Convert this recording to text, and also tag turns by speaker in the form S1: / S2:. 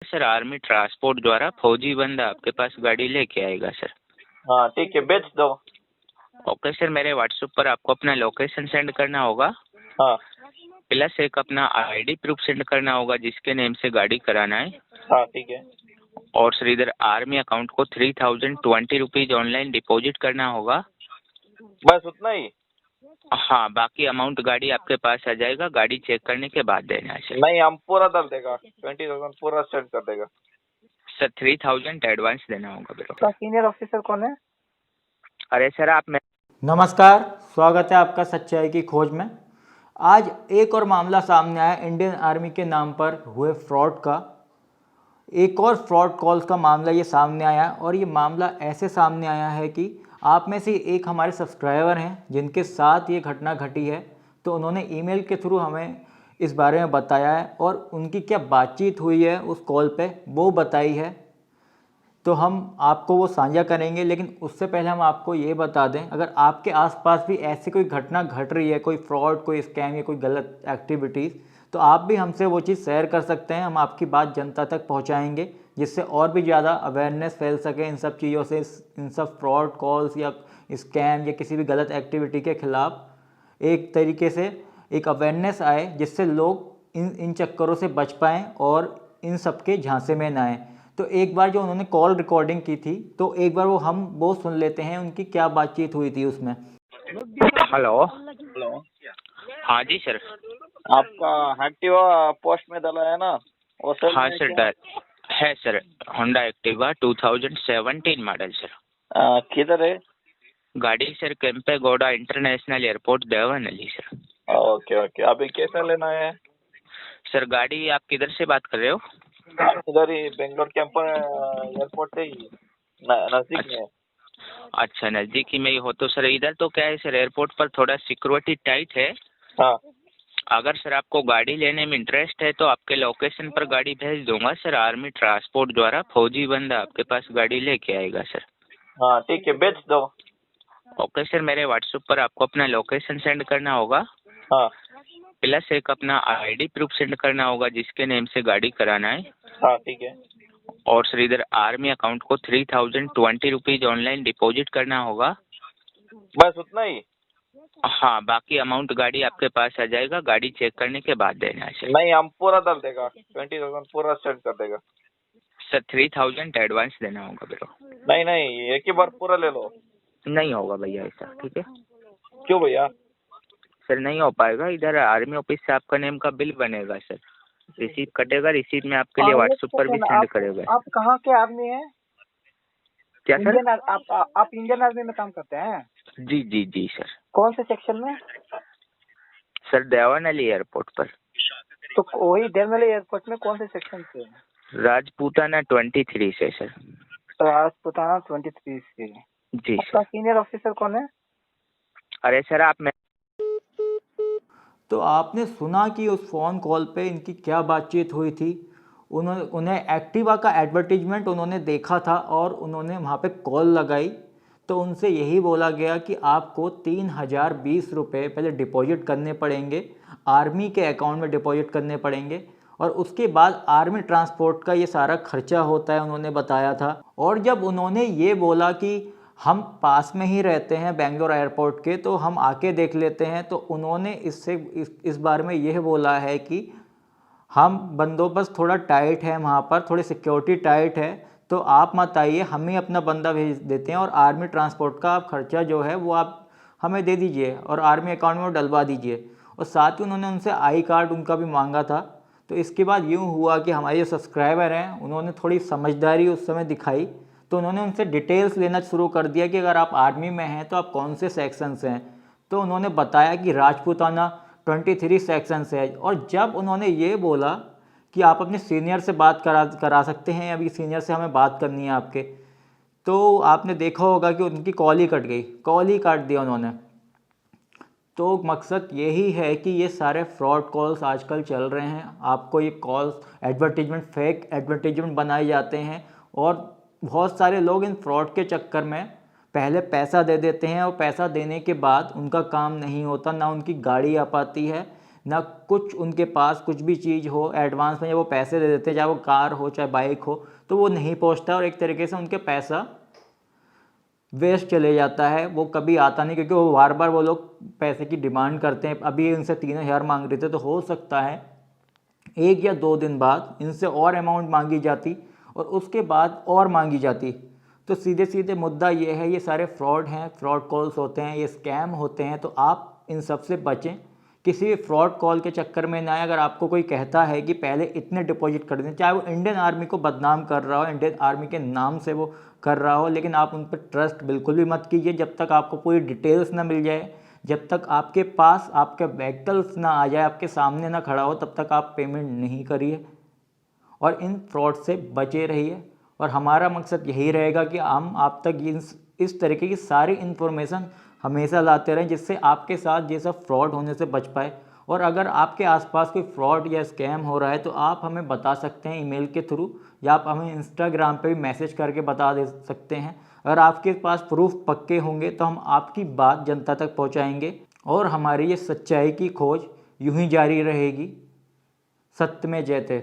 S1: Sir army transport द्वारा फौजी बंदा आपके पास गाड़ी लेके आएगा सर।
S2: हाँ ठीक है, भेज दो।
S1: ओके सर, मेरे व्हाट्सएप पर आपको अपना लोकेशन सेंड करना होगा,
S2: हाँ
S1: प्लस एक अपना आईडी प्रूफ सेंड करना होगा जिसके नेम से गाड़ी कराना है।
S2: हाँ ठीक है।
S1: और सर इधर आर्मी अकाउंट को 3020 रुपीज़ ऑनलाइन डिपॉजिट करना होगा।
S2: बस उतना ही?
S1: हाँ, बाकी अमाउंट गाड़ी आपके पास आ जाएगा, गाड़ी चेक करने के बाद देना है सर।
S2: नहीं, हम पूरा डाल देगा, 20,000 पूरा सेंड कर देगा
S1: सर 3000 एडवांस देना होगा मेरे को।
S2: सीनियर ऑफिसर कौन है?
S1: अरे सर आप
S3: नमस्कार, स्वागत है आपका सच्चाई की खोज में। आज एक और मामला सामने आया इंडियन आर्मी के नाम पर हुए फ्रॉड का। एक और फ्रॉड कॉल्स का मामला ये सामने आया और ये मामला ऐसे सामने आया है कि आप में से एक हमारे सब्सक्राइबर हैं जिनके साथ ये घटना घटी है, तो उन्होंने ईमेल के थ्रू हमें इस बारे में बताया है और उनकी क्या बातचीत हुई है उस कॉल पे वो बताई है, तो हम आपको वो साझा करेंगे। लेकिन उससे पहले हम आपको ये बता दें, अगर आपके आसपास भी ऐसी कोई घटना घट रही है, कोई फ्रॉड, कोई स्कैम या कोई गलत एक्टिविटीज़, तो आप भी हमसे वो चीज़ शेयर कर सकते हैं। हम आपकी बात जनता तक पहुंचाएंगे जिससे और भी ज़्यादा अवेयरनेस फैल सके इन सब चीज़ों से, इन सब फ्रॉड कॉल्स या स्कैम या किसी भी गलत एक्टिविटी के ख़िलाफ़ एक तरीके से एक अवेयरनेस आए जिससे लोग इन चक्करों से बच पाएँ और इन सब के झांसे में ना आएँ। तो एक बार जो उन्होंने कॉल रिकॉर्डिंग की थी, तो एक बार वो सुन लेते हैं उनकी क्या बातचीत हुई थी उसमें।
S1: हेलो।
S2: हेलो,
S1: हाँ जी सर।
S2: आपका एक्टिवा पोस्ट में डाला है ना, वो सर?
S1: हाँ सर, है sir, Honda Activa 2017 model sir.
S2: किधर है
S1: गाड़ी sir Kempegowda international airport Devanahalli sir.
S2: Okay okay, अभी कैसा लेना है?
S1: सर गाड़ी आप किधर से बात कर रहे हो?
S2: इधर ही बेंगलोर कैंपर एयरपोर्ट से ही नजदीक में है।
S1: अच्छा, नज़दीकी में ही हो तो सर इधर तो क्या है सर, एयरपोर्ट पर थोड़ा सिक्योरिटी टाइट है।
S2: हाँ
S1: अगर सर आपको गाड़ी लेने में इंटरेस्ट है तो आपके लोकेशन पर गाड़ी भेज दूंगा सर। आर्मी ट्रांसपोर्ट द्वारा फौजी बंदा आपके पास गाड़ी लेके आएगा सर।
S2: हाँ ठीक है, भेज दो।
S1: ओके सर, मेरे व्हाट्सएप पर आपको अपना लोकेशन सेंड करना होगा,
S2: हाँ
S1: प्लस एक अपना आईडी प्रूफ सेंड करना होगा जिसके नेम से गाड़ी कराना है।
S2: हाँ ठीक है।
S1: और सर इधर आर्मी अकाउंट को 3020 रुपीज़ ऑनलाइन डिपॉजिट करना होगा।
S2: बस उतना ही?
S1: हाँ, बाकी अमाउंट गाड़ी आपके पास आ जाएगा, गाड़ी चेक करने के बाद देना है सर।
S2: नहीं, हम पूरा डाल देगा, 20,000 पूरा सेंड कर देगा
S1: सर 3000 एडवांस देना होगा मेरे को।
S2: नहीं नहीं, एक ही बार पूरा ले लो।
S1: नहीं होगा भैया ऐसा, ठीक है?
S2: क्यों भैया?
S1: सर नहीं हो पाएगा, इधर आर्मी ऑफिस से आपका नेम का बिल बनेगा सर, रिसीट कटेगा, रिसीट में आपके लिए व्हाट्सएप पर भी सेंड करेगा।
S2: आप कहाँ के आदमी हैं?
S1: क्या सर?
S2: आप इंडियन आर्मी में काम करते हैं?
S1: जी जी जी सर।
S2: कौन से सेक्शन में?
S1: सर देवानली एयरपोर्ट पर।
S2: तो वही देवनली एयरपोर्ट में कौन से सेक्शन से?
S1: राजपूताना 23 से सर।
S2: राजपुताना 23 से।
S1: जी
S2: आपका
S1: सर।
S2: सीनियर ऑफिसर कौन है?
S1: अरे सर आप
S3: तो आपने सुना कि उस फ़ोन कॉल पे इनकी क्या बातचीत हुई थी। उन्हें एक्टिवा का एडवर्टीजमेंट उन्होंने देखा था और उन्होंने वहाँ पे कॉल लगाई, तो उनसे यही बोला गया कि आपको 3020 रुपये पहले डिपॉजिट करने पड़ेंगे, आर्मी के अकाउंट में डिपॉजिट करने पड़ेंगे और उसके बाद आर्मी ट्रांसपोर्ट का ये सारा खर्चा होता है, उन्होंने बताया था। और जब उन्होंने ये बोला कि हम पास में ही रहते हैं बेंगलोर एयरपोर्ट के, तो हम आके देख लेते हैं, तो उन्होंने इस बारे में यह बोला है कि हम बंदोबस्त थोड़ा टाइट है वहाँ पर, थोड़ी सिक्योरिटी टाइट है, तो आप मत आइए, हम ही अपना बंदा भेज देते हैं और आर्मी ट्रांसपोर्ट का आप खर्चा जो है वो आप हमें दे दीजिए और आर्मी अकाउंट में डलवा दीजिए। और साथ ही उन्होंने उनसे आई कार्ड उनका भी मांगा था। तो इसके बाद यूँ हुआ कि हमारे जो सब्सक्राइबर हैं उन्होंने थोड़ी समझदारी उस समय दिखाई, तो उन्होंने उनसे डिटेल्स लेना शुरू कर दिया कि अगर आप आर्मी में हैं तो आप कौन से सेक्शन से हैं। तो उन्होंने बताया कि राजपूताना 23 सेक्शन से है। और जब उन्होंने ये बोला कि आप अपने सीनियर से बात करा सकते हैं, अभी सीनियर से हमें बात करनी है आपके, तो आपने देखा होगा कि उनकी कॉल ही कट गई, कॉल ही काट दिया उन्होंने। तो मकसद यही है कि ये सारे फ्रॉड कॉल्स आजकल चल रहे हैं। आपको ये कॉल्स एडवर्टीजमेंट, फेक एडवर्टीजमेंट बनाए जाते हैं और बहुत सारे लोग इन फ्रॉड के चक्कर में पहले पैसा दे देते हैं और पैसा देने के बाद उनका काम नहीं होता, ना उनकी गाड़ी आ पाती है, ना कुछ उनके पास कुछ भी चीज़ हो एडवांस में, जब वो पैसे दे देते हैं, चाहे वो कार हो चाहे बाइक हो, तो वो नहीं पहुंचता और एक तरीके से उनके पैसा वेस्ट चले जाता है, वो कभी आता नहीं, क्योंकि वो बार बार वो लोग पैसे की डिमांड करते हैं। अभी उनसे 3,000 मांग रहे थे, तो हो सकता है 1 या 2 दिन बाद इनसे और अमाउंट मांगी जाती और उसके बाद और मांगी जाती। तो सीधे सीधे मुद्दा ये है, ये सारे फ्रॉड हैं, फ्रॉड कॉल्स होते हैं, ये स्कैम होते हैं। तो आप इन सब से बचें, किसी भी फ्रॉड कॉल के चक्कर में ना आए। अगर आपको कोई कहता है कि पहले इतने डिपॉजिट कर दें, चाहे वो इंडियन आर्मी को बदनाम कर रहा हो, इंडियन आर्मी के नाम से वो कर रहा हो, लेकिन आप उन पर ट्रस्ट बिल्कुल भी मत कीजिए जब तक आपको पूरी डिटेल्स ना मिल जाए, जब तक आपके पास आपके व्हीकल्स ना आ जाए, आपके सामने ना खड़ा हो, तब तक आप पेमेंट नहीं करिए और इन फ्रॉड से बचे रहिए। और हमारा मकसद यही रहेगा कि हम आप तक इस तरीके की सारी इन्फॉर्मेशन हमेशा लाते रहें, जिससे आपके साथ ये सब फ्रॉड होने से बच पाए। और अगर आपके आसपास कोई फ्रॉड या स्कैम हो रहा है तो आप हमें बता सकते हैं ईमेल के थ्रू, या आप हमें इंस्टाग्राम पे भी मैसेज करके बता दे सकते हैं। अगर आपके पास प्रूफ पक्के होंगे तो हम आपकी बात जनता तक पहुंचाएंगे और हमारी ये सच्चाई की खोज यूं ही जारी रहेगी। सत्य में जयते।